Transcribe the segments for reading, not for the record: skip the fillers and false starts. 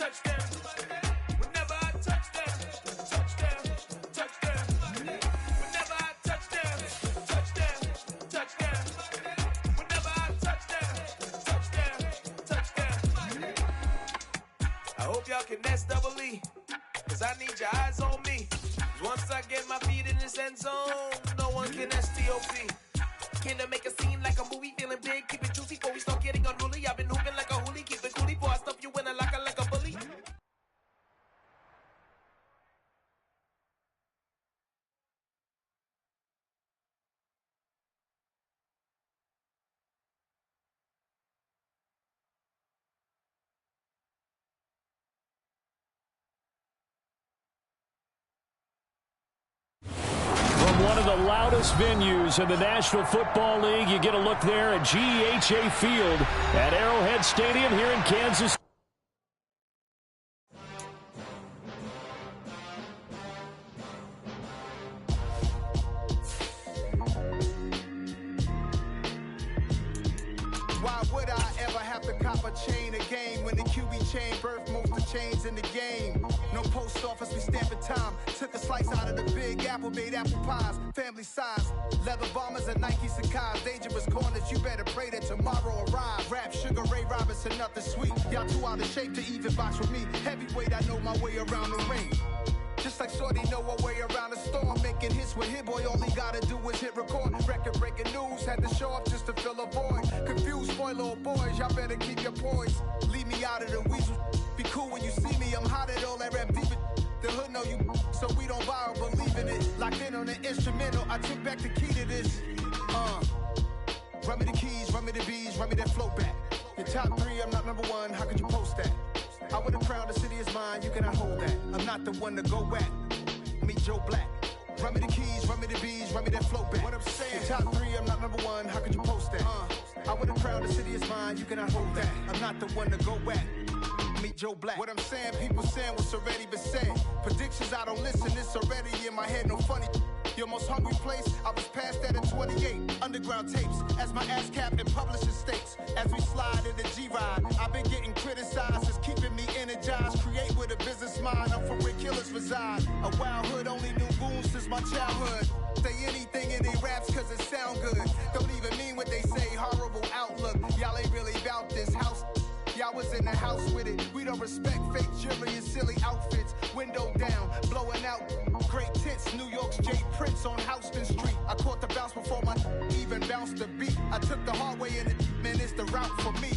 touch them. Whenever I touch them, touch them, touch them. Whenever I touch them, touch them, touch them. Whenever I touch them, touch them, touch them. I hope y'all can S-double-E, cause I need your eyes on me. Once I get my feet in this end zone, no one can S-T-O-P. Came to make a scene like a movie, feeling big, keep it juicy before we start getting unruly. I've been hooping like a hoolie, keep it coolie before I stuff you in a locker like a bully. One of the loudest venues in the National Football League. You get a look there at GEHA Field at Arrowhead Stadium here in Kansas. Why would I ever have to cop a chain a game when the QB chain birthed most of the chains in the game? No post office, we stamping time. Took a slice out of the big apple, made apple pies, family size. Leather bombers and Nike Sacai's. Dangerous corners, you better pray that tomorrow arrives. Rap, Sugar Ray Robinson, nothing sweet. Y'all too out of shape to even box with me. Heavyweight, I know my way around the ring. Just like Shorty know her way around the storm. Making hits with Hit Boy, all he gotta do is hit record. Record-breaking news, had to show up just to fill a void. Confused, spoiled little boys, y'all better keep your poise. Leave me out of the weasel. Be cool when you see me, I'm hot at all that rap deep. The hood know you, so we don't borrow, believe in it. Locked in on the instrumental, I took back the key to this. Run me the keys, run me the bees, run me that flow back. Your top three, I'm not number one, how could you post that? I would have crowned the city is mine, you cannot hold that. I'm not the one to go at. Meet Joe Black. Run me the keys, run me the bees, run me that flow back. What I'm saying, your top three, I'm not number one, how could you post that? I would have crowned the city is mine, you cannot hold that. I'm not the one to go at. Meet Joe Black. What I'm saying, people saying what's already been said. Predictions, I don't listen, it's already in my head, no funny. Your most hungry place, I was past that in 28. Underground tapes, as my ass cap in publishing states. As we slide in the G-Ride, I've been getting criticized, it's keeping me energized. Create with a business mind, I'm from where killers reside. A wild hood, only knew goons since my childhood. Say anything in they raps cause it sound good. Don't even mean what they say, horrible outlook. Y'all ain't really about this house. Y'all was in the house with it. We don't respect fake jewelry and silly outfits. Window down, blowing out great tits. New York's Jay Prince on Houston Street. I caught the bounce before my even bounced the beat. I took the hard way in it, man, it's the route for me.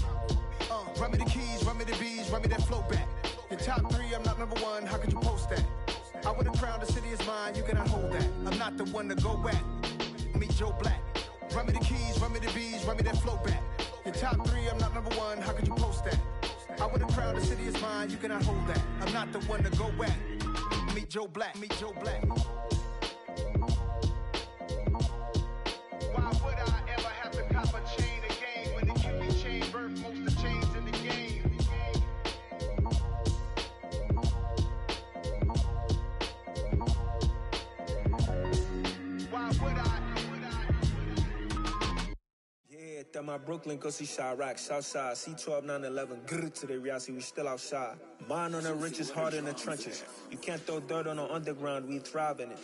Run me the keys, run me the bees, run me that flow back. Your top three, I'm not number one, how could you post that? I would have crowned the city is mine, you cannot hold that. I'm not the one to go at. Meet Joe Black. Run me the keys, run me the bees, run me that flow back. Your top three, I'm not number one, how could you post that? I would have crowned the city is mine, you cannot hold that. I'm not the one to go at. Meet Joe Black, meet Joe Black. Why would I ever have to cop a chain a game when the QB chain birthed most of the chains in the game? Why would I? Yeah, that my Brooklyn, go see Chirac, Southside, C12, 911, grrr to the reality, we still outside. Mine on the richest, heart in the trenches. You can't throw dirt on the underground, we thrive in it.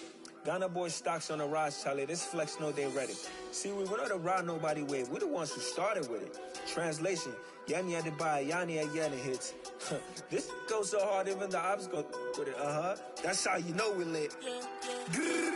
Ghana boys stocks on the rise, Charlie, this flex know they ready. See, we were not the ride nobody with, we the ones who started with it. Translation, Yanni had to buy, Yanni had Yanni hits. This goes so hard, even the ops go with it, That's how you know we lit. Grrr,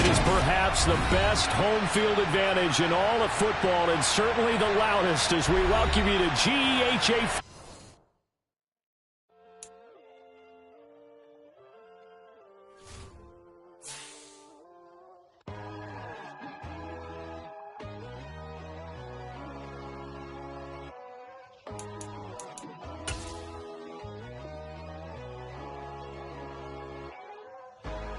is perhaps the best home field advantage in all of football, and certainly the loudest, as we welcome you to GEHA.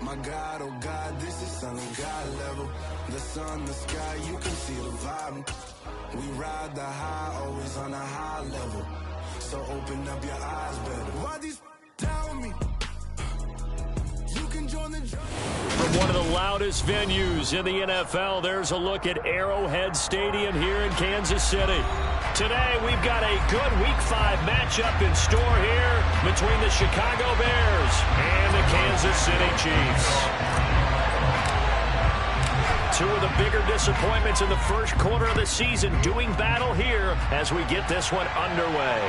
My God, oh God, this is on a God level. The sun, the sky, you can see the vibe. We ride the high, always on a high level. So open up your eyes better. Why these down me? You can join the journey. From one of the loudest venues in the NFL, there's a look at Arrowhead Stadium here in Kansas City. Today, we've got a good Week 5 matchup in store here between the Chicago Bears and the Kansas City Chiefs. Two of the bigger disappointments in the first quarter of the season doing battle here as we get this one underway.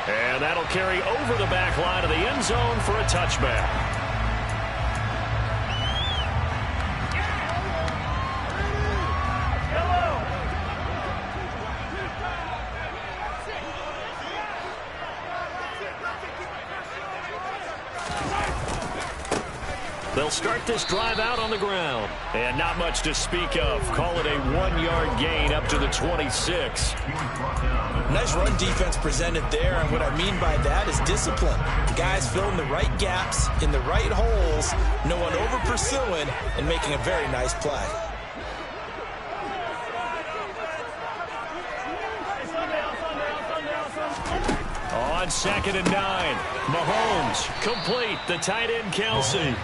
And that'll carry over the back line of the end zone for a touchback. They'll start this drive out on the ground. And not much to speak of. Call it a 1-yard gain up to the 26. Nice run defense presented there, and what I mean by that is discipline. Guys filling the right gaps in the right holes, no one over pursuing, and making a very nice play. On 2nd and 9, Mahomes complete. The tight end Kelsey.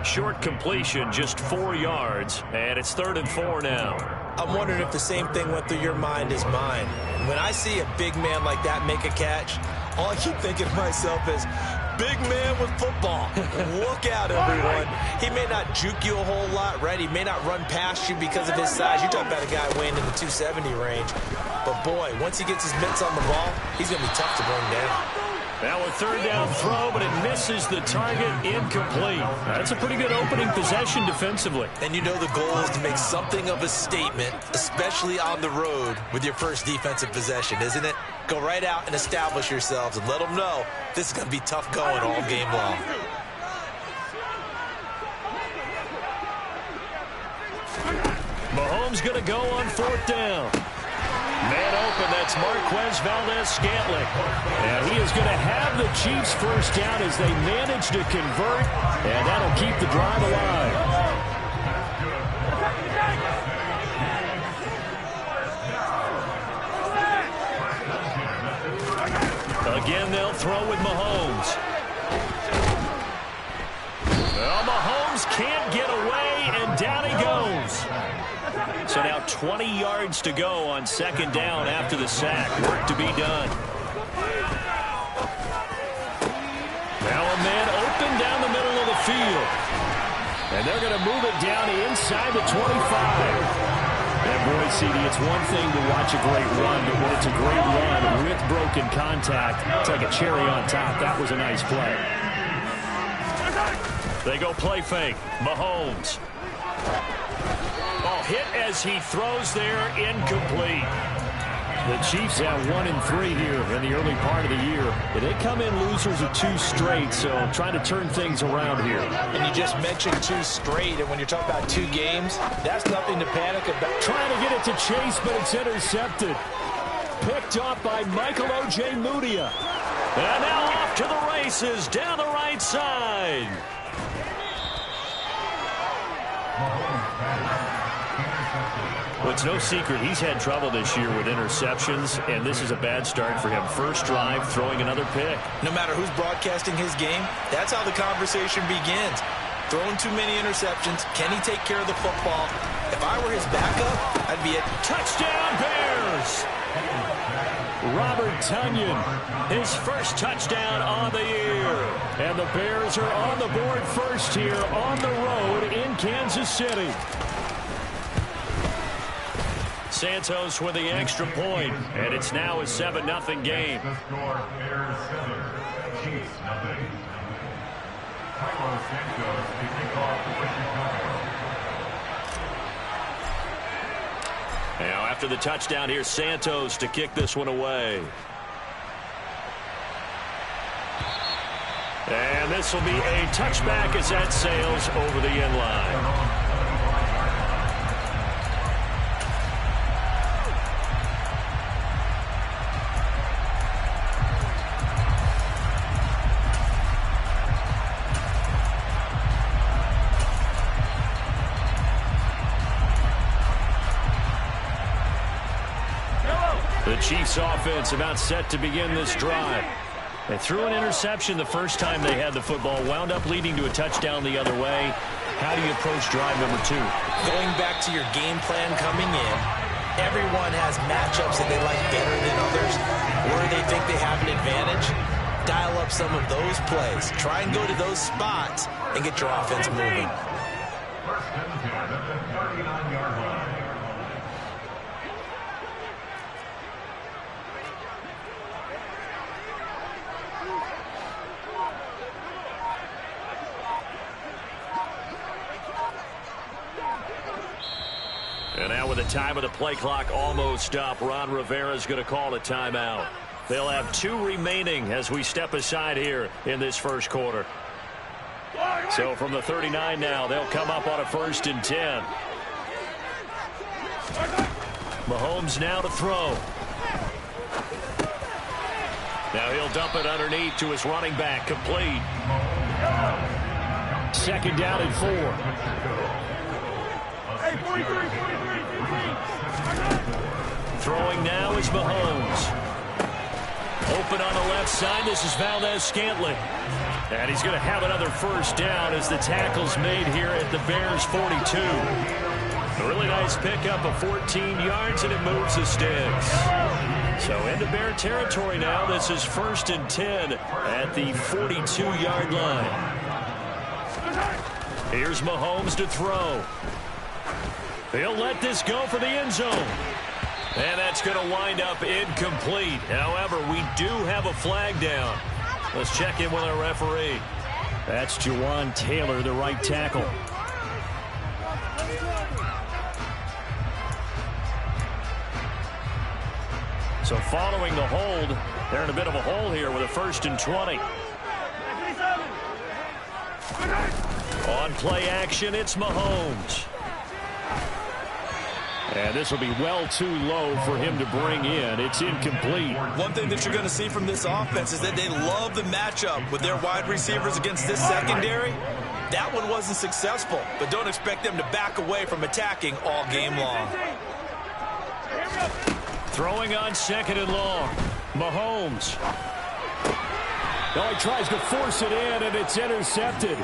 Short completion, just 4 yards, and it's 3rd and 4 now. I'm wondering if the same thing went through your mind as mine. When I see a big man like that make a catch, all I keep thinking to myself is, big man with football. Look out, everyone. He may not juke you a whole lot, right? He may not run past you because of his size. You're talking about a guy weighing in the 270 range. But, boy, once he gets his mitts on the ball, he's going to be tough to bring down. Now a 3rd down throw, but it misses the target, incomplete. That's a pretty good opening possession defensively. And you know the goal is to make something of a statement, especially on the road with your first defensive possession, isn't it? Go right out and establish yourselves and let them know this is going to be tough going all game long. Mahomes going to go on 4th down. Man open, that's Marquez Valdez-Scantling. And he is going to have the Chiefs first down as they manage to convert, and that'll keep the drive alive. Again, they'll throw with Mahomes. Well, Mahomes can't get away, and down he goes. So now 20 yards to go on 2nd down after the sack. Work to be done. Now a man open down the middle of the field. And they're going to move it down inside the 25. And boy, CD, it's one thing to watch a great run, but when it's a great run with broken contact, it's like a cherry on top. That was a nice play. They go play fake. Mahomes. Hit as he throws there, incomplete. The Chiefs have 1-3 here in the early part of the year. They come in losers of 2 straight, so trying to turn things around here. And you just mentioned 2 straight, and when you're talking about 2 games, that's nothing to panic about. Trying to get it to Chase, but it's intercepted. Picked off by Michael O.J. Mudia. And now off to the races down the right side. Well, it's no secret he's had trouble this year with interceptions, and this is a bad start for him. First drive, throwing another pick. No matter who's broadcasting his game, that's how the conversation begins. Throwing too many interceptions. Can he take care of the football? If I were his backup, I'd be at touchdown Bears. Robert Tonyan, his first touchdown on the year. And the Bears are on the board first here on the road in Kansas City. Santos with the extra point, and it's now a 7-0 game. After the touchdown, here's Santos to kick this one away. And this will be a touchback as that sails over the end line. The Chiefs offense about set to begin this drive. They threw an interception the first time they had the football, wound up leading to a touchdown the other way. How do you approach drive number 2? Going back to your game plan coming in, everyone has matchups that they like better than others, where they think they have an advantage. Dial up some of those plays. Try and go to those spots and get your offense moving. First and 10 at the 39-yard line. And now with the time of the play clock almost up, Ron Rivera's going to call a timeout. They'll have 2 remaining as we step aside here in this first quarter. So from the 39 now, they'll come up on a 1st and 10. Mahomes now to throw. Now he'll dump it underneath to his running back, complete. 2nd down and 4. Throwing now is Mahomes. Open on the left side. This is Valdez-Scantling. And he's going to have another 1st down as the tackle's made here at the Bears 42. A really nice pickup of 14 yards, and it moves the sticks. So into Bear territory now. This is 1st and 10 at the 42-yard line. Here's Mahomes to throw. He'll let this go for the end zone. And that's going to wind up incomplete. However, we do have a flag down. Let's check in with our referee. That's Juwan Taylor, the right tackle. So following the hold, they're in a bit of a hole here with a 1st and 20. On play action, it's Mahomes. And this will be well too low for him to bring in. It's incomplete. One thing that you're going to see from this offense is that they love the matchup with their wide receivers against this secondary. That one wasn't successful, but don't expect them to back away from attacking all game long. Throwing on 2nd and long. Mahomes. Oh, he tries to force it in, and it's intercepted.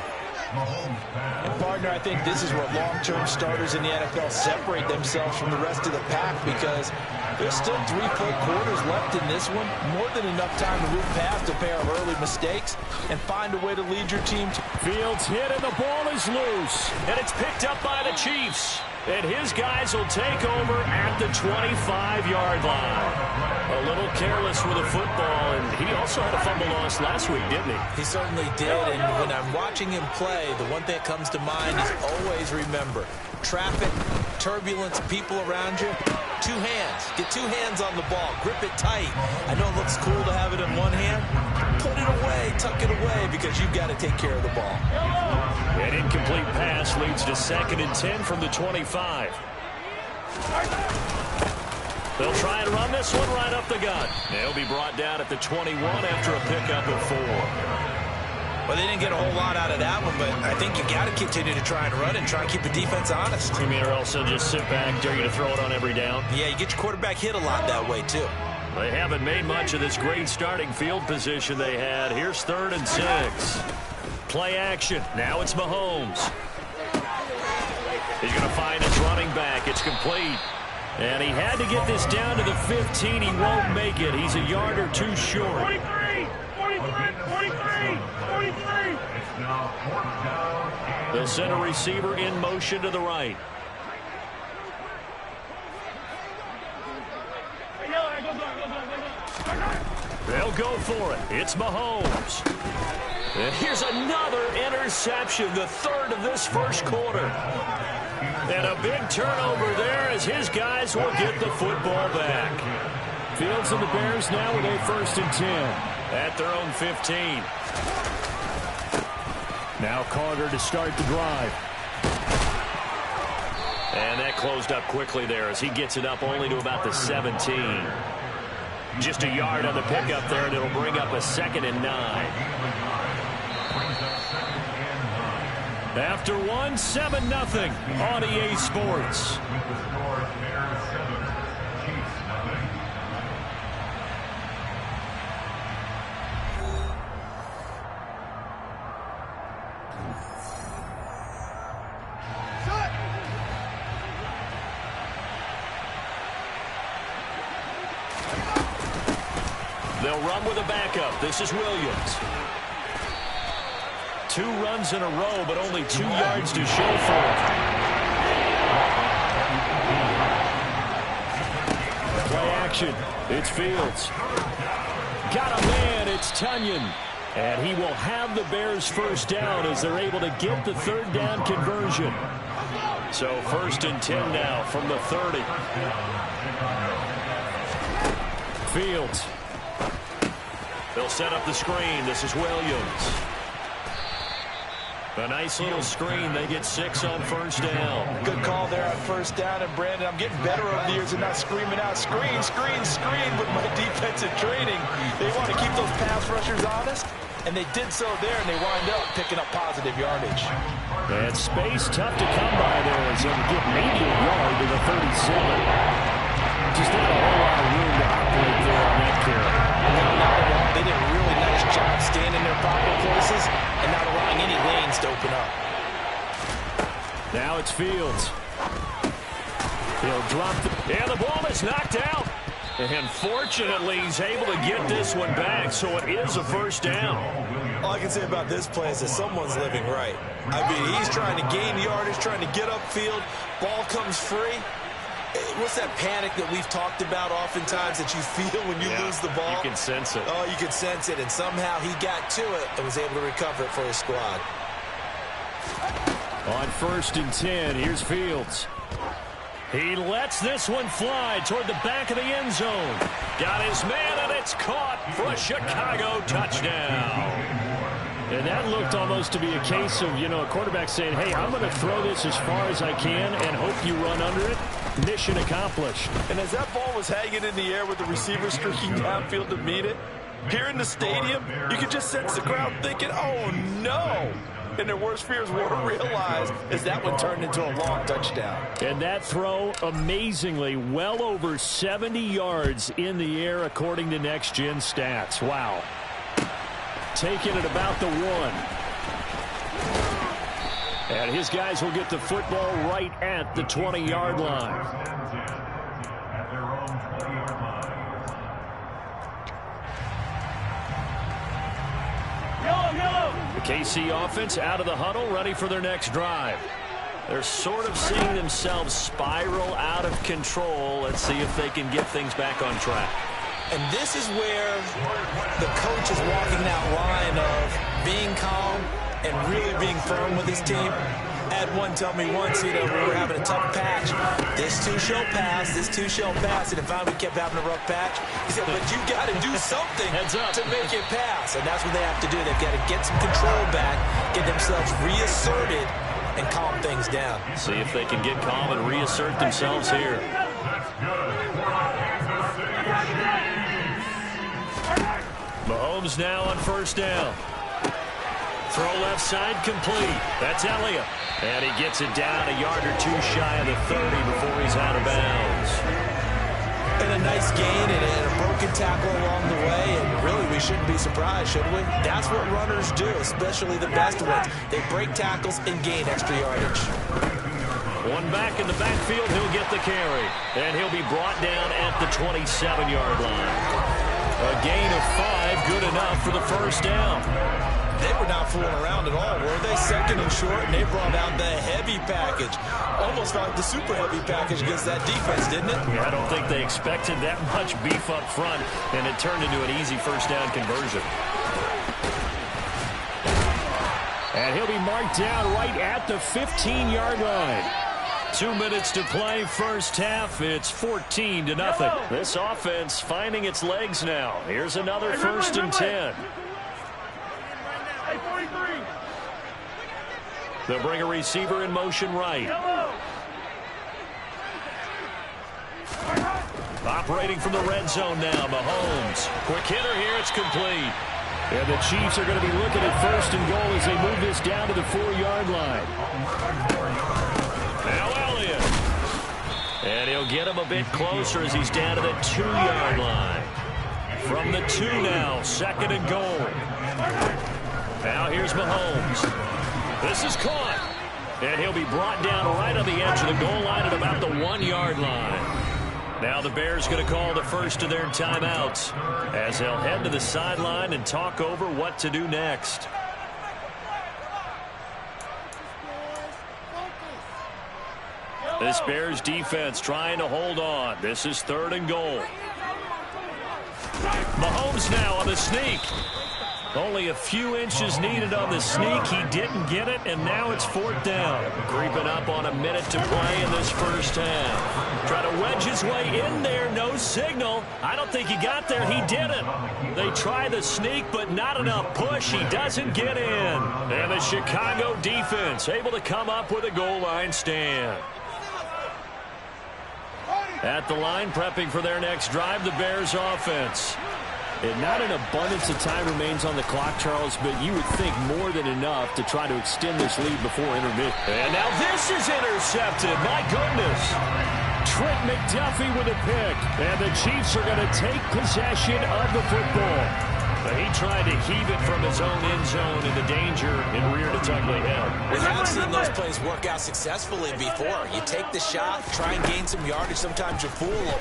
And partner, I think this is where long-term starters in the NFL separate themselves from the rest of the pack, because there's still 3 full quarters left in this one. More than enough time to move past a pair of early mistakes and find a way to lead your team. Fields hit and the ball is loose. And it's picked up by the Chiefs. And his guys will take over at the 25-yard line. A little careless with the football, and he also had a fumble loss last week, didn't he? He certainly did, and when I'm watching him play, the one thing that comes to mind is always remember, traffic, turbulence, people around you, 2 hands. Get 2 hands on the ball. Grip it tight. I know it looks cool to have it in one hand. Put it away, tuck it away, because you've got to take care of the ball. An incomplete pass leads to 2nd and 10 from the 25. They'll try and run this one right up the gut. They'll be brought down at the 21 after a pickup of 4. Well, they didn't get a whole lot out of that one, but I think you got to continue to try and run and try and keep the defense honest. You mean or else they'll just sit back, dare you to throw it on every down? Yeah, you get your quarterback hit a lot that way, too. They haven't made much of this great starting field position they had. Here's 3rd and 6. Play action. Now it's Mahomes. He's going to find his running back. It's complete. And he had to get this down to the 15. He won't make it. He's a yard or 2 short. 43, 43. They'll send a receiver in motion to the right. They'll go for it. It's Mahomes. And here's another interception, the third of this first quarter. And a big turnover there as his guys will get the football back. Fields and the Bears now with a 1st and 10 at their own 15. Now Carter to start the drive. And that closed up quickly there as he gets it up only to about the 17. Just a yard on the pickup there, and it'll bring up a 2nd and 9. After one, 7-0 on EA Sports. They'll run with a backup. This is Williams. 2 runs in a row, but only 2 yards to show for it. Play action. It's Fields. Got a man. It's Tunyon. And he will have the Bears' 1st down as they're able to get the 3rd down conversion. So 1st and 10 now from the 30. Fields. They'll set up the screen. This is Williams. A nice little screen. They get 6 on 1st down. Good call there on 1st down. And, Brandon, I'm getting better over the years and not screaming out, screen, screen, screen with my defensive training. They want to keep those pass rushers honest, and they did so there, and they wind up picking up positive yardage. And space tough to come by there as they'll get maybe a yard to the 37. Just not a whole lot of room to operate there on that carry. No, not at all. They did a really nice job staying in their proper places and not allowing any lanes to open up. Now it's Fields. He'll drop and the ball is knocked out. And fortunately, he's able to get this one back, so it is a 1st down. All I can say about this play is that someone's living right. I mean, he's trying to gain yardage, trying to get upfield. Ball comes free. What's that panic that we've talked about oftentimes that you feel when you lose the ball? You can sense it. Oh, you can sense it, and somehow he got to it and was able to recover it for his squad. On 1st and 10, here's Fields. He lets this one fly toward the back of the end zone. Got his man, and it's caught for a Chicago touchdown. And that looked almost to be a case of, a quarterback saying, hey, I'm going to throw this as far as I can and hope you run under it. Mission accomplished. And as that ball was hanging in the air with the receiver streaking downfield to meet it, here in the stadium, you could just sense the crowd thinking, oh, no. And their worst fears were realized as that one turned into a long touchdown. And that throw, amazingly, well over 70 yards in the air, according to Next Gen Stats. Wow. Taking it about the 1. And his guys will get the football right at the 20-yard line. At their own 20-yard line. The KC offense out of the huddle, ready for their next drive. They're sort of seeing themselves spiral out of control. Let's see if they can get things back on track. And this is where the coach is walking that line of being calm and really being firm with his team. Had one tell me once, we were having a tough patch. This too shall pass, this too shall pass. And if we kept having a rough patch, he said, but you got to do something to make it pass. And that's what they have to do. They've got to get some control back, get themselves reasserted, and calm things down. See if they can get calm and reassert themselves here. Mahomes now on 1st down. Throw left side complete. That's Elliott. And he gets it down a yard or 2 shy of the 30 before he's out of bounds. And a nice gain and a broken tackle along the way. And really, we shouldn't be surprised, should we? That's what runners do, especially the best ones. They break tackles and gain extra yardage. One back in the backfield, he'll get the carry. And he'll be brought down at the 27-yard line. A gain of 5, good enough for the 1st down. They were not fooling around at all, were they? 2nd and short, and they brought out the heavy package. Almost like the super heavy package against that defense, didn't it? Yeah, I don't think they expected that much beef up front, and it turned into an easy 1st down conversion. And he'll be marked down right at the 15-yard line. 2 minutes to play first half. It's 14-0. This offense finding its legs now. Here's another 1st and 10. They'll bring a receiver in motion right. Operating from the red zone now, Mahomes. Quick hitter here, it's complete. And the Chiefs are going to be looking at 1st and goal as they move this down to the 4-yard line. Now Elliott. And he'll get him a bit closer as he's down to the 2-yard line. From the 2 now, 2nd and goal. Now here's Mahomes. This is caught. And he'll be brought down right on the edge of the goal line at about the 1-yard line. Now the Bears going to call the first of their timeouts as they'll head to the sideline and talk over what to do next. This Bears defense trying to hold on. This is 3rd and goal. Mahomes now on the sneak. Only a few inches needed on the sneak. He didn't get it, and now it's 4th down. Creeping up on a minute to play in this first half. Try to wedge his way in there. No signal. I don't think he got there. He didn't. They try the sneak, but not enough push. He doesn't get in. And the Chicago defense able to come up with a goal line stand. At the line, prepping for their next drive, the Bears offense. And not an abundance of time remains on the clock, Charles, but you would think more than enough to try to extend this lead before intermission. And now this is intercepted. My goodness. Trent McDuffie with a pick. And the Chiefs are going to take possession of the football. But he tried to heave it from his own end zone into danger and reared its ugly head. We have seen those plays work out successfully before. You take the shot, try and gain some yardage. Sometimes you fool them.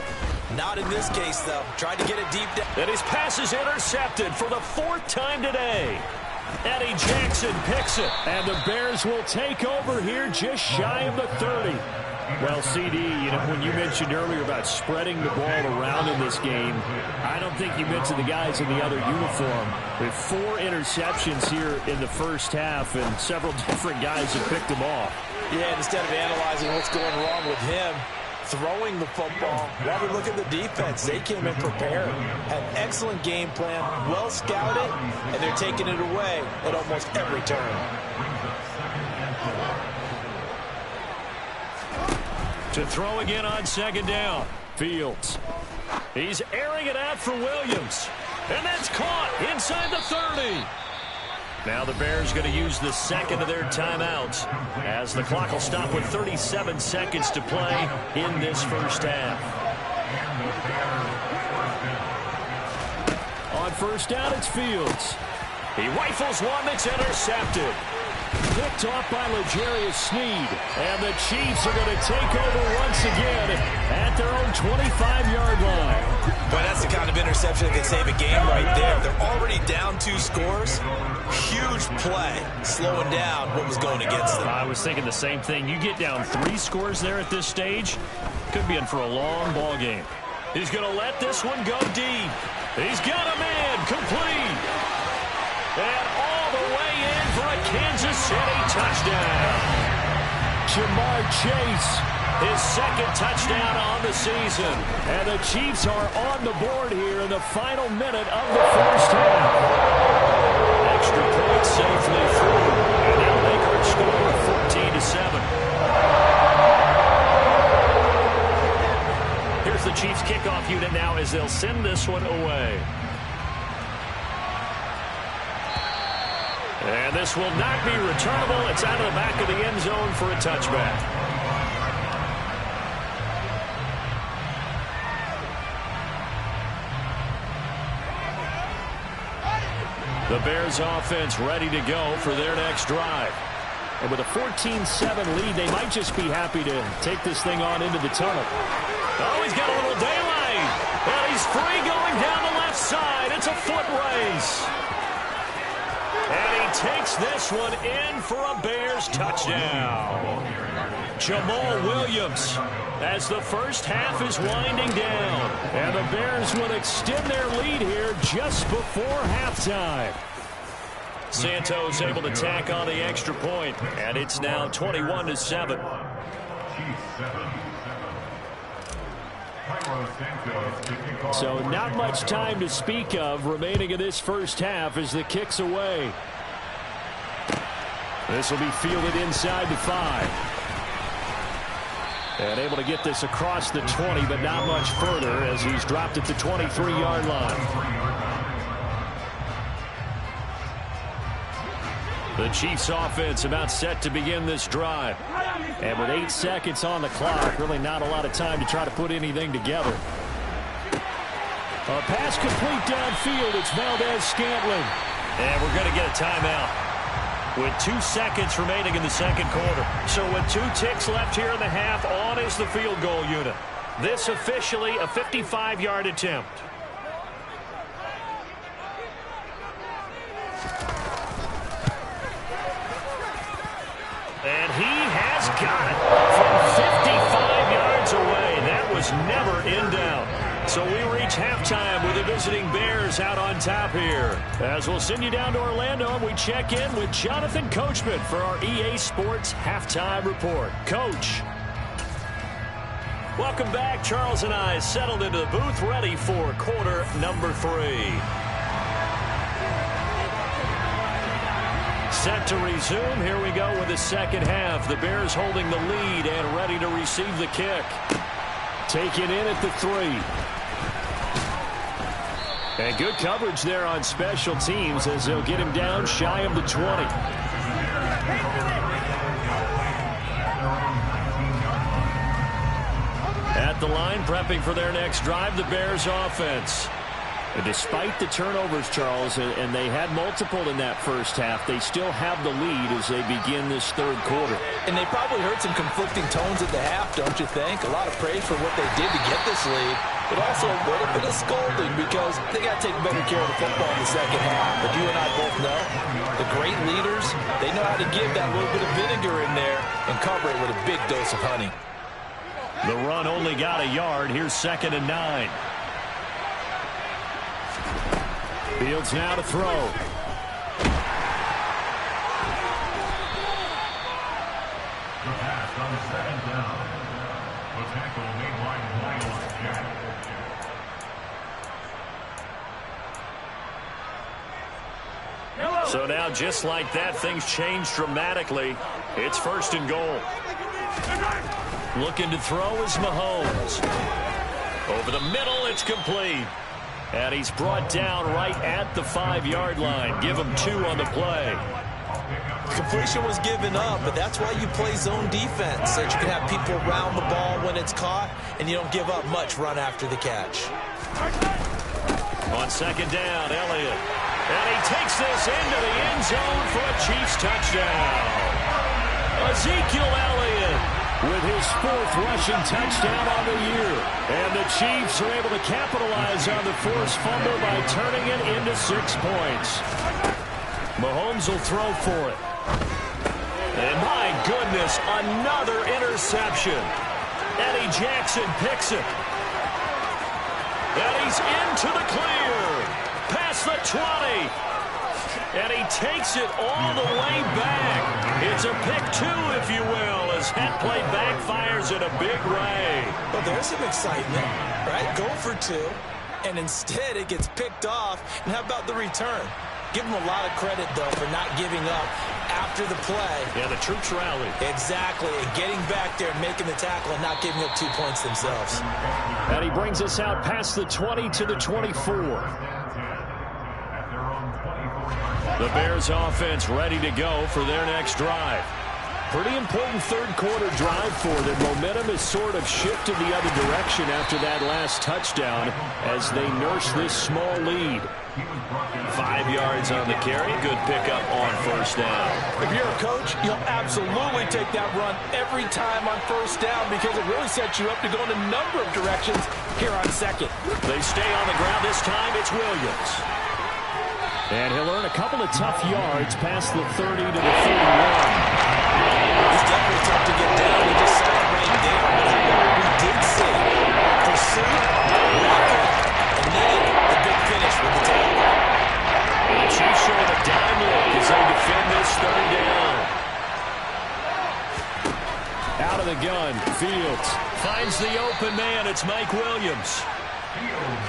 Not in this case, though. Tried to get it deep down. And his pass is intercepted for the 4th time today. Eddie Jackson picks it. And the Bears will take over here just shy of the 30. Well, CD, you know, when you mentioned earlier about spreading the ball around in this game, I don't think you mentioned the guys in the other uniform. With 4 interceptions here in the first half, and several different guys have picked them off. Yeah, instead of analyzing what's going wrong with him, throwing the football, rather look at the defense. They came in prepared, had an excellent game plan, well scouted, and they're taking it away at almost every turn. To throw again on 2nd down. Fields. He's airing it out for Williams. And that's caught inside the 30. Now the Bears going to use the 2nd of their timeouts as the clock will stop with 37 seconds to play in this first half. On 1st down, it's Fields. He rifles one that's intercepted. Picked off by L'Jarius Sneed. And the Chiefs are going to take over once again at their own 25-yard line. But that's the kind of interception that can save a game right there. They're already down 2 scores. Huge play, slowing down what was going against them. I was thinking the same thing. You get down 3 scores there at this stage, could be in for a long ball game. He's going to let this one go deep. He's got a man complete. And all the way in for a Kansas City touchdown. Jamar Chase, his 2nd touchdown on the season. And the Chiefs are on the board here in the final minute of the first half. Extra point safely through. And they'll make our score 14-7. Here's the Chiefs kickoff unit now as they'll send this one away. And this will not be returnable. It's out of the back of the end zone for a touchback. The Bears offense ready to go for their next drive. And with a 14-7 lead, they might just be happy to take this thing on into the tunnel. Oh, he's got a little daylight. And he's free going down the left side. It's a foot race. And he takes this one in for a Bears touchdown. Jamal Williams as the first half is winding down. And the Bears will extend their lead here just before halftime. Santos able to tack on the extra point, and it's now 21-7. So not much time to speak of remaining in this first half as the kick's away. This will be fielded inside the 5. And able to get this across the 20, but not much further as he's dropped at the 23-yard line. The Chiefs offense about set to begin this drive. And with 8 seconds on the clock, really not a lot of time to try to put anything together. A pass complete downfield. It's Valdez-Scantling. And we're going to get a timeout with 2 seconds remaining in the second quarter. So with 2 ticks left here in the half, on is the field goal unit. This officially a 55-yard attempt. And he has got it from 55 yards away. That was never in doubt. So we reach halftime with the visiting Bears out on top here. As we'll send you down to Orlando, and we check in with Jonathan Coachman for our EA Sports Halftime Report. Coach. Welcome back. Charles and I settled into the booth, ready for quarter number 3. Set to resume. Here we go with the second half. The Bears holding the lead and ready to receive the kick. Taken in at the 3. And good coverage there on special teams as they'll get him down shy of the 20. At the line, prepping for their next drive, the Bears offense. And despite the turnovers, Charles, and they had multiple in that first half, they still have the lead as they begin this third quarter. And they probably heard some conflicting tones at the half, don't you think? A lot of praise for what they did to get this lead, but also a little bit of scolding because they got to take better care of the football in the second half. But you and I both know the great leaders, they know how to give that little bit of vinegar in there and cover it with a big dose of honey. The run only got a yard. Here's 2nd and 9. Fields now to throw. The pass on 2nd down. The tackle made by Myles. So now, just like that, things change dramatically. It's 1st and goal. Looking to throw is Mahomes. Over the middle, it's complete. And he's brought down right at the 5-yard line. Give him 2 on the play. Completion was given up, but that's why you play zone defense, so that you can have people around the ball when it's caught, and you don't give up much run after the catch. On 2nd down, Elliott. And he takes this into the end zone for a Chiefs touchdown. Ezekiel Elliott with his 4th rushing touchdown on the year. And the Chiefs are able to capitalize on the forced fumble by turning it into 6 points. Mahomes will throw for it. And my goodness, another interception. Eddie Jackson picks it. And he's into the clear. Past the 20. And he takes it all the way back. It's a pick 2, if you will, as that play backfires in a big way. Well, there's some excitement, right? Go for 2, and instead it gets picked off. And how about the return? Give him a lot of credit, though, for not giving up after the play. Yeah, the troops rallied. Exactly, and getting back there, making the tackle, and not giving up 2 points themselves. And he brings us out past the 20 to the 24. The Bears offense ready to go for their next drive. Pretty important third quarter drive for them. Momentum has sort of shifted the other direction after that last touchdown as they nurse this small lead. 5 yards on the carry. Good pickup on 1st down. If you're a coach, you'll absolutely take that run every time on 1st down because it really sets you up to go in a number of directions here on 2nd. They stay on the ground. This time it's Williams. And he'll earn a couple of tough yards past the 30 to the 31. It's definitely tough to get down. We just saw it right there. We did see pursuit, blocker, and then the big finish with the tackle. The Chiefs showing a dime look as Out of the gun, Fields finds the open man. It's Mike Williams.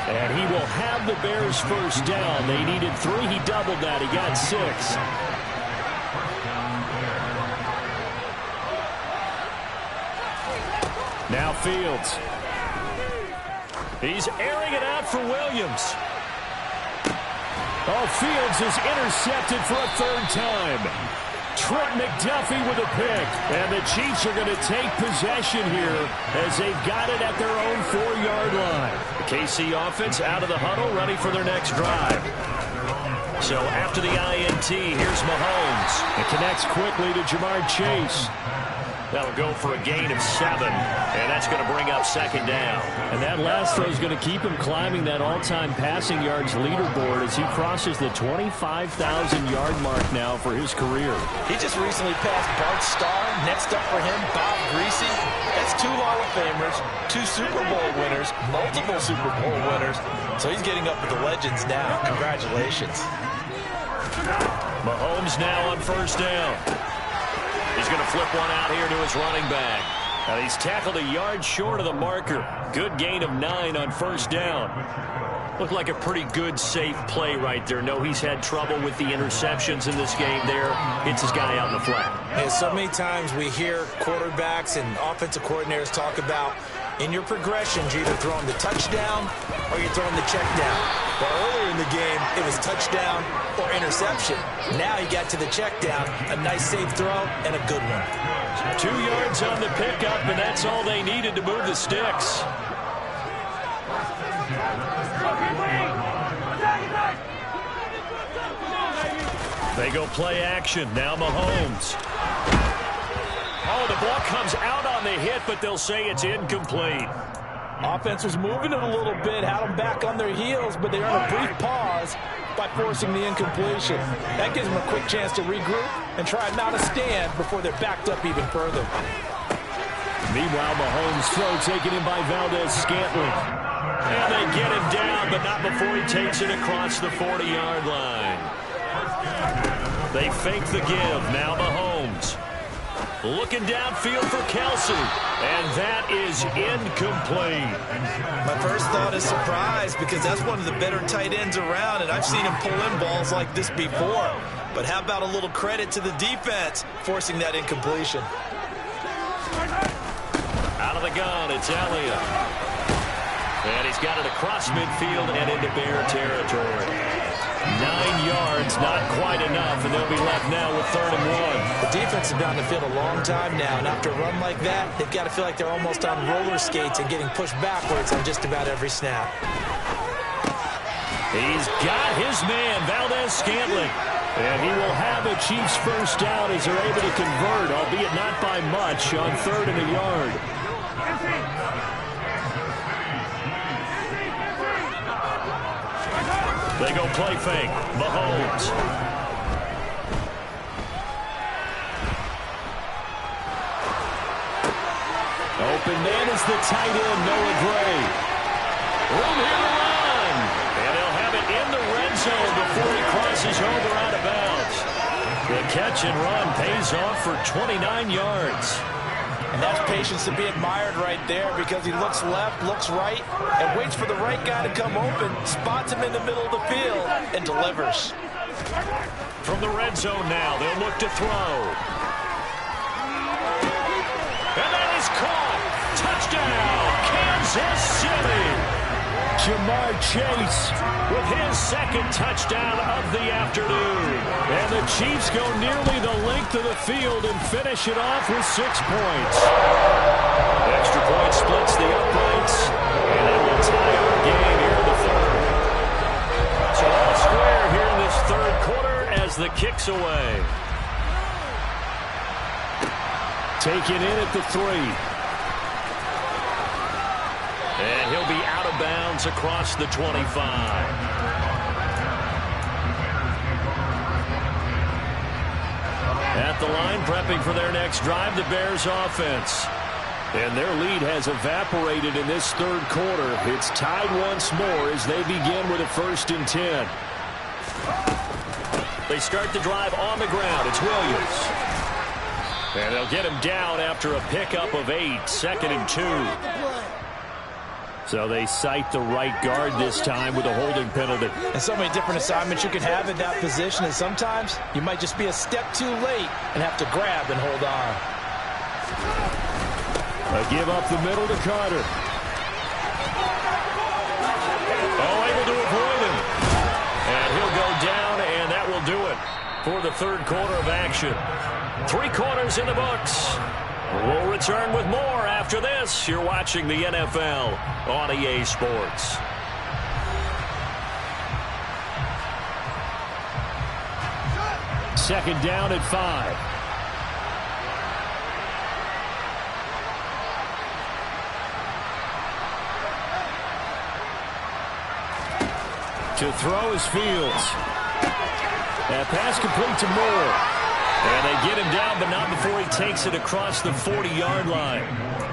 And he will have the Bears first down. They needed 3. He doubled that. He got 6. Now Fields. He's airing it out for Williams. Oh, Fields is intercepted for a 3rd time. Trent McDuffie with a pick. And the Chiefs are going to take possession here as they've got it at their own 4-yard line. The KC offense out of the huddle, ready for their next drive. So after the INT, here's Mahomes. It connects quickly to Jamar Chase. That'll go for a gain of 7, and that's going to bring up 2nd down. And that last throw is going to keep him climbing that all-time passing yards leaderboard as he crosses the 25,000-yard mark now for his career. He just recently passed Bart Starr. Next up for him, Bob Greasy. That's 2 Hall of Famers, 2 Super Bowl winners, multiple Super Bowl winners. So he's getting up with the legends now. Congratulations. Mahomes now on 1st down. He's going to flip one out here to his running back. And he's tackled a yard short of the marker. Good gain of 9 on 1st down. Looked like a pretty good, safe play right there. No, he's had trouble with the interceptions in this game there. Hits his guy out in the flat. And so many times we hear quarterbacks and offensive coordinators talk about in your progressions, you're either throwing the touchdown or you're throwing the check down. But earlier in the game, it was touchdown or interception. Now he got to the check down, a nice safe throw, and a good one. 2 yards on the pickup, and that's all they needed to move the sticks. They go play action. Now Mahomes. Oh, the ball comes out on the hit, but they'll say it's incomplete. Offense was moving it a little bit, had them back on their heels, but they earned a brief pause by forcing the incompletion. That gives them a quick chance to regroup and try not to stand before they're backed up even further. Meanwhile, Mahomes' throw taken in by Valdez-Scantling. And they get him down, but not before he takes it across the 40-yard line. They fake the give. Now Mahomes. Looking downfield for Kelsey. And that is incomplete. My first thought is surprise because that's one of the better tight ends around, and I've seen him pull in balls like this before. But how about a little credit to the defense forcing that incompletion? Out of the gun, it's Elliott. And he's got it across midfield and into Bear territory. 9 yards, not quite enough, and they'll be left now with 3rd and 1. The defense has been on the field a long time now, and after a run like that, they've got to feel like they're almost on roller skates and getting pushed backwards on just about every snap. He's got his man, Valdez-Scantling. And he will have the Chiefs first down as they're able to convert, albeit not by much, on 3rd and a yard. They go play fake. Mahomes. Open man is the tight end, Noah Gray. Room here to run. And he'll have it in the red zone before he crosses over out of bounds. The catch and run pays off for 29 yards. And that's patience to be admired right there because he looks left, looks right, and waits for the right guy to come open, spots him in the middle of the field, and delivers. From the red zone now, they'll look to throw. And that is caught. Touchdown, Kansas City. Jamar Chase with his 2nd touchdown of the afternoon. And the Chiefs go nearly the length of the field and finish it off with 6 points. Extra point splits the uprights, and it will tie our game here in the 3rd. So all square here in this 3rd quarter as the kick's away. Taken in at the 3. And he'll be out of bounds across the 25. At the line, prepping for their next drive, the Bears offense. And their lead has evaporated in this 3rd quarter. It's tied once more as they begin with a 1st and 10. They start the drive on the ground. It's Williams. And they'll get him down after a pickup of 8, 2nd and 2. So they cite the right guard this time with a holding penalty. And so many different assignments you can have in that position, and sometimes you might just be a step too late and have to grab and hold on. A give up the middle to Carter. Oh, able to avoid him. And he'll go down, and that will do it for the third quarter of action. 3 quarters in the books. We'll return with more after this. You're watching the NFL on EA Sports. Second down at 5. To throw is Fields. That pass complete to Moore. And they get him down, but not before he takes it across the 40-yard line.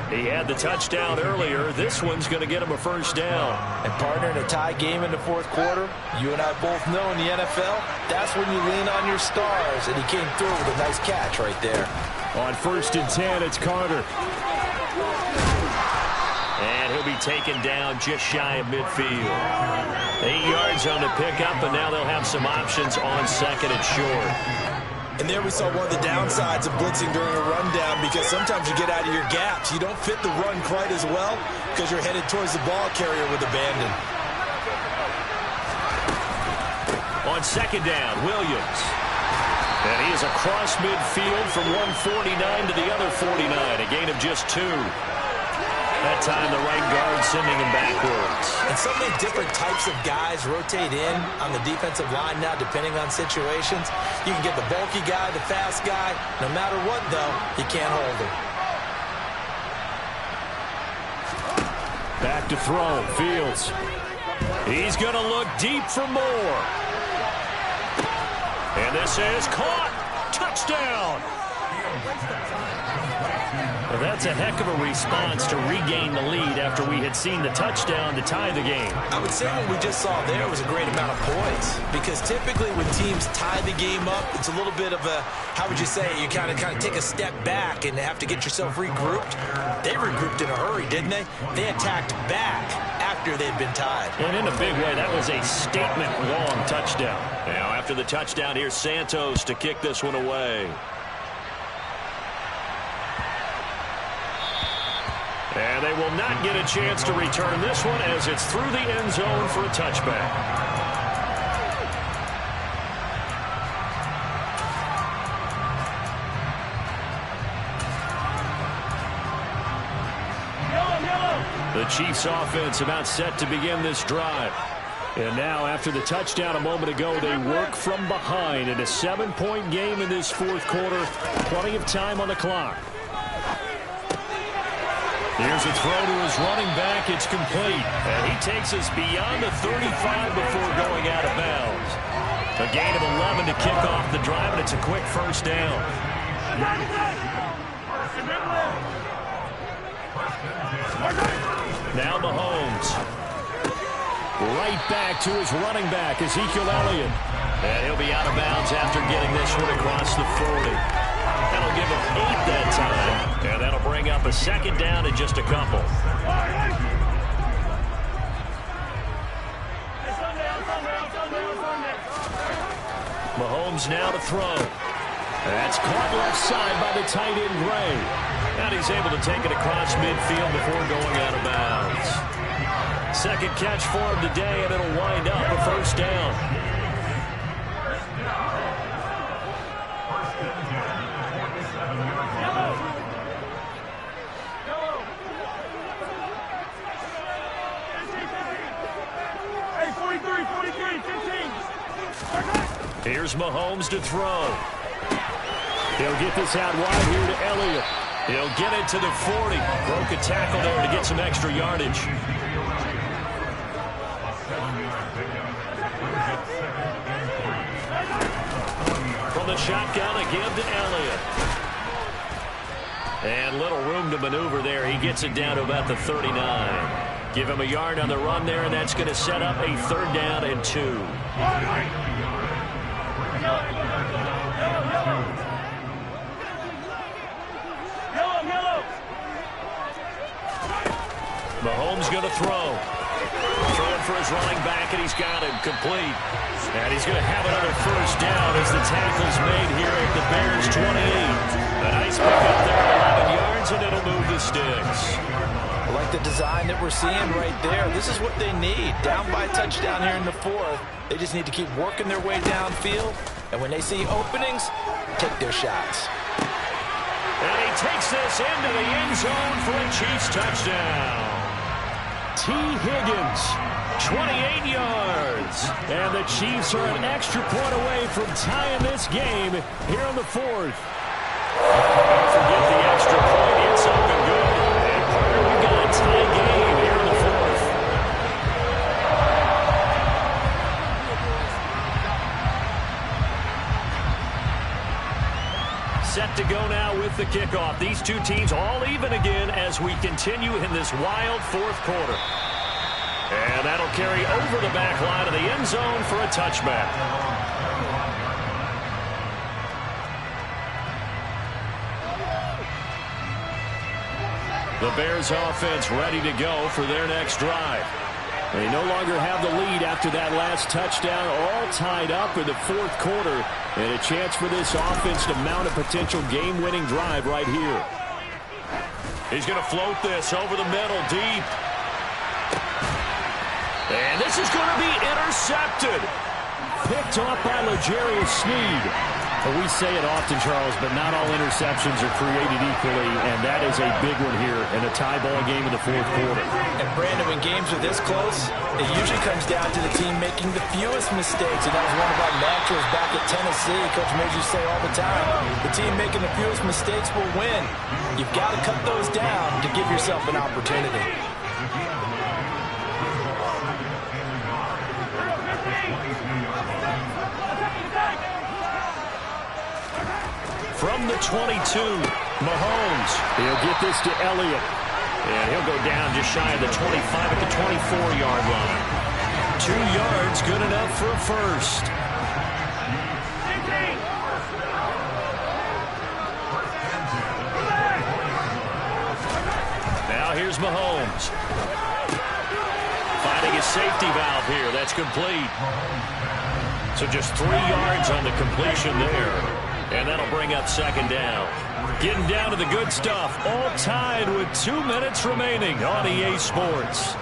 He had the touchdown earlier. This one's going to get him a first down. And partner, in a tie game in the fourth quarter, you and I both know in the NFL, that's when you lean on your stars. And he came through with a nice catch right there. On 1st and 10, it's Carter. And he'll be taken down just shy of midfield. 8 yards on the pickup, and now they'll have some options on 2nd and short. And there we saw one of the downsides of blitzing during a rundown, because sometimes you get out of your gaps. You don't fit the run quite as well because you're headed towards the ball carrier with abandon. On 2nd down, Williams. And he is across midfield from 149 to the other 49, a gain of just 2. That time the right guard sending him backwards. And so many different types of guys rotate in on the defensive line now, depending on situations. You can get the bulky guy, the fast guy. No matter what, though, you can't hold him. Back to throw, Fields. He's going to look deep for Moore. And this is caught. Touchdown. Well, that's a heck of a response to regain the lead after we had seen the touchdown to tie the game. I would say what we just saw there was a great amount of poise, because typically when teams tie the game up, it's a little bit of a, how would you say, you kind of take a step back and have to get yourself regrouped. They regrouped in a hurry, didn't they? They attacked back after they'd been tied. And in a big way, that was a statement-long touchdown. Now, after the touchdown, here's Santos to kick this one away. And they will not get a chance to return this one as it's through the end zone for a touchback. The Chiefs offense about set to begin this drive. And now after the touchdown a moment ago, they work from behind in a 7-point game in this fourth quarter. Plenty of time on the clock. Here's a throw to his running back. It's complete. And he takes us beyond the 35 before going out of bounds. A gain of 11 to kick off the drive, and it's a quick first down. Now Mahomes. Right back to his running back, Ezekiel Elliott. And he'll be out of bounds after getting this one across the 40. That'll give him 8 that time. And that'll bring up a second down in just a couple. Mahomes now to throw. That's caught left side by the tight end Gray. And he's able to take it across midfield before going out of bounds. Second catch for him today, and it'll wind up a first down. Here's Mahomes to throw. He'll get this out wide here to Elliott. He'll get it to the 40. Broke a tackle there to get some extra yardage. From the shotgun, a give to Elliott. And little room to maneuver there. He gets it down to about the 39. Give him a yard on the run there, and that's going to set up a third down and 2. Mahomes going to throw. Throwing for his running back, and he's got him complete. And he's going to have another first down as the tackle's made here at the Bears 28. A nice pick up there, 11 yards, and it'll move the sticks. I like the design that we're seeing right there. This is what they need. Down by a touchdown here in the fourth. They just need to keep working their way downfield. And when they see openings, take their shots. And he takes this into the end zone for a Chiefs touchdown. T. Higgins, 28 yards. And the Chiefs are an extra point away from tying this game here in the fourth. Forget the extra point. It's up and good. And partner, we've got a tie game here in the fourth. Set to go now with the kickoff. These two teams all even again as we continue in this wild fourth quarter. And that'll carry over the back line of the end zone for a touchback. The Bears offense ready to go for their next drive. They no longer have the lead after that last touchdown, all tied up in the fourth quarter, and a chance for this offense to mount a potential game-winning drive right here. He's going to float this over the middle, deep. And this is going to be intercepted. Picked off by L'Jarius Sneed. We say it often, Charles, but not all interceptions are created equally, and that is a big one here in a tie ball game in the fourth quarter. And Brandon, when games are this close, it usually comes down to the team making the fewest mistakes, and that was one of our mantras back at Tennessee. Coach Major say all the time, the team making the fewest mistakes will win. You've got to cut those down to give yourself an opportunity. From the 22, Mahomes. He'll get this to Elliott. And he'll go down just shy of the 25 at the 24-yard line. 2 yards, good enough for a first. Now here's Mahomes. Finding his safety valve here. That's complete. So just 3 yards on the completion there. And that'll bring up second down. Getting down to the good stuff. All tied with 2 minutes remaining on EA Sports.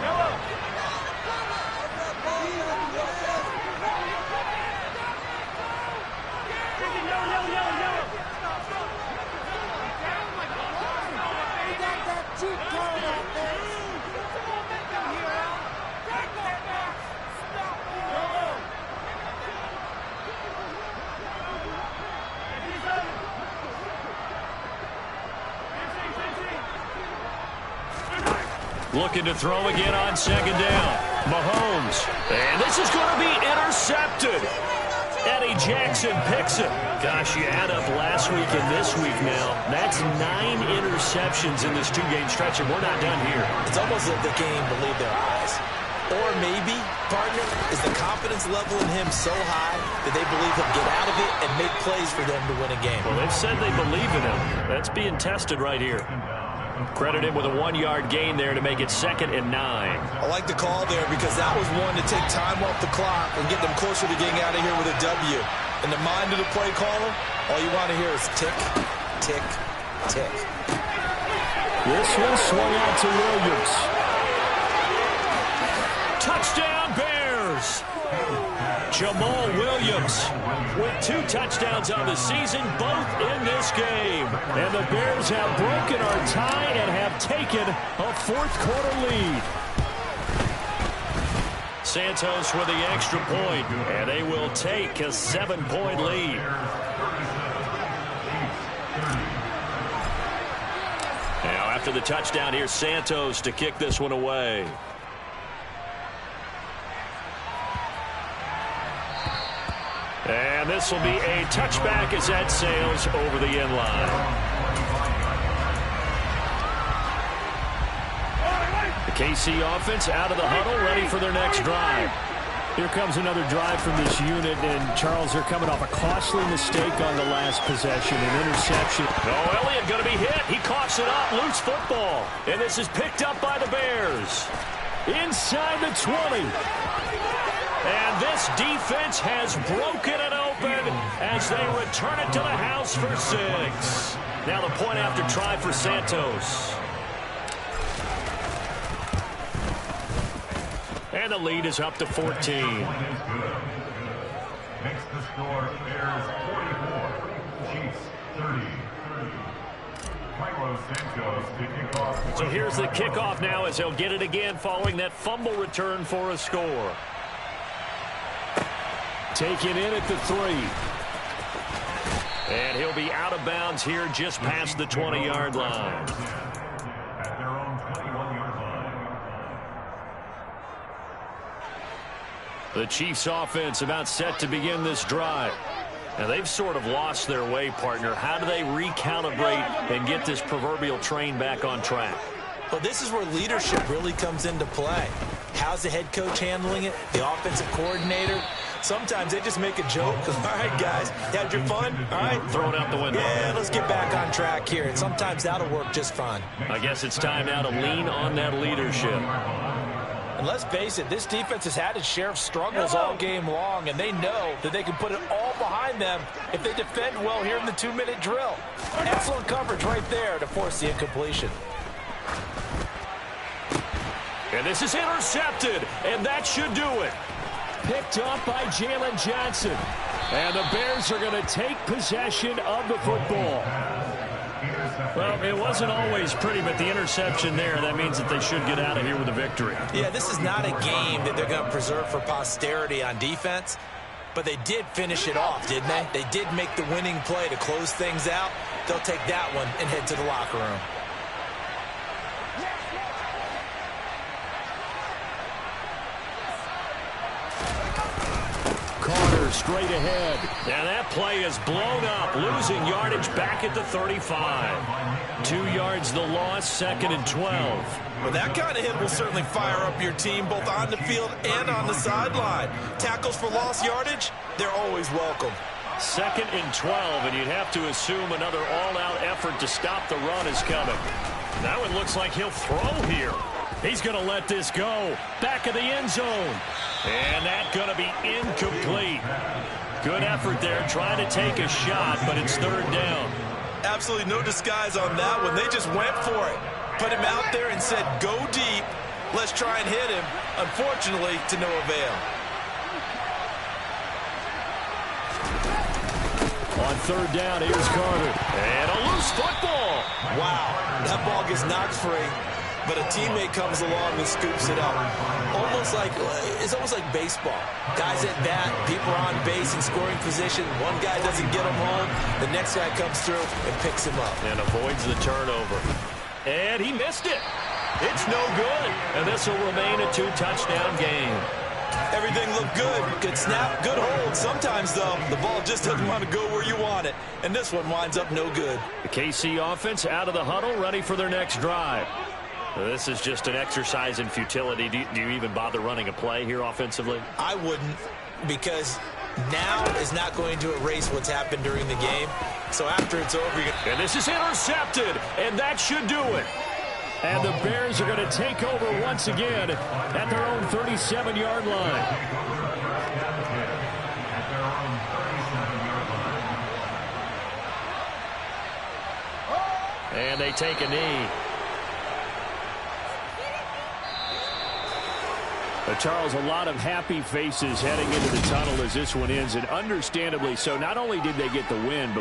Looking to throw again on second down. Mahomes. And this is going to be intercepted. Eddie Jackson picks it. Gosh, you add up last week and this week now. That's 9 interceptions in this 2-game stretch, and we're not done here. It's almost like they can't even believe their eyes. Or maybe, partner, is the confidence level in him so high that they believe he'll get out of it and make plays for them to win a game. Well, they've said they believe in him. That's being tested right here. Credit him with a 1-yard gain there to make it 2nd and 9. I like the call there because that was one to take time off the clock and get them closer to getting out of here with a W. In the mind of the play caller, all you want to hear is tick, tick, tick. This one swung out to Williams. Touchdown, Bears! Jamal Williams with 2 touchdowns on the season, both in this game. And the Bears have broken our tie and have taken a fourth-quarter lead. Santos with the extra point, and they will take a 7-point lead. Now, after the touchdown, here's Santos to kick this one away. And this will be a touchback as that sails over the end line. The KC offense out of the huddle, ready for their next drive. Here comes another drive from this unit, and Charles, are coming off a costly mistake on the last possession, an interception. Oh, Elliott going to be hit. He coughs it up, loose football. And this is picked up by the Bears. Inside the 20. And this defense has broken it open as they return it to the house for 6. Now the point after try for Santos. And the lead is up to 14. Makes the score Bears 44, Chiefs 30. Myles to kick off. So here's the kickoff now as he'll get it again following that fumble return for a score. Taken in at the 3. And he'll be out of bounds here just past the 20-yard line. At their own 21-yard line. The Chiefs offense about set to begin this drive. Now they've sort of lost their way, partner. How do they recalibrate and get this proverbial train back on track? Well, this is where leadership really comes into play. How's the head coach handling it? The offensive coordinator? Sometimes they just make a joke. All right, guys, had your fun? All right. Throw it out the window. Yeah, let's get back on track here. And sometimes that'll work just fine. I guess it's time now to lean on that leadership. And let's face it, this defense has had its share of struggles all game long, and they know that they can put it all behind them if they defend well here in the 2-minute drill. Excellent coverage right there to force the incompletion. And this is intercepted, and that should do it. Picked up by Jalen Johnson. And the Bears are going to take possession of the football. Well, it wasn't always pretty, but the interception there, that means that they should get out of here with a victory. Yeah, this is not a game that they're going to preserve for posterity on defense, but they did finish it off, didn't they? They did make the winning play to close things out. They'll take that one and head to the locker room. Carter straight ahead. Now that play is blown up, losing yardage back at the 35. 2 yards the loss, 2nd and 12. Well, that kind of hit will certainly fire up your team both on the field and on the sideline. Tackles for lost yardage, they're always welcome. 2nd and 12, and you'd have to assume another all-out effort to stop the run is coming. That one looks like he'll throw here. He's going to let this go. Back of the end zone. And that's going to be incomplete. Good effort there, trying to take a shot, but it's 3rd down. Absolutely no disguise on that one. They just went for it. Put him out there and said, go deep. Let's try and hit him. Unfortunately, to no avail. On 3rd down, here's Carter. And a loose football. Wow, that ball gets knocked free, but a teammate comes along and scoops it up. It's almost like baseball. Guys at bat, people are on base in scoring position. One guy doesn't get him home. The next guy comes through and picks him up. And avoids the turnover. And he missed it. It's no good. And this will remain a 2-touchdown game. Everything looked good. Good snap, good hold. Sometimes, though, the ball just doesn't want to go where you want it. And this one winds up no good. The KC offense out of the huddle, ready for their next drive. This is just an exercise in futility. Do you even bother running a play here offensively? I wouldn't, because now is not going to erase what's happened during the game. So after it's over, and this is intercepted, and that should do it. And the Bears are going to take over once again at their own 37-yard line. And they take a knee. Charles, a lot of happy faces heading into the tunnel as this one ends, and understandably so. Not only did they get the win, but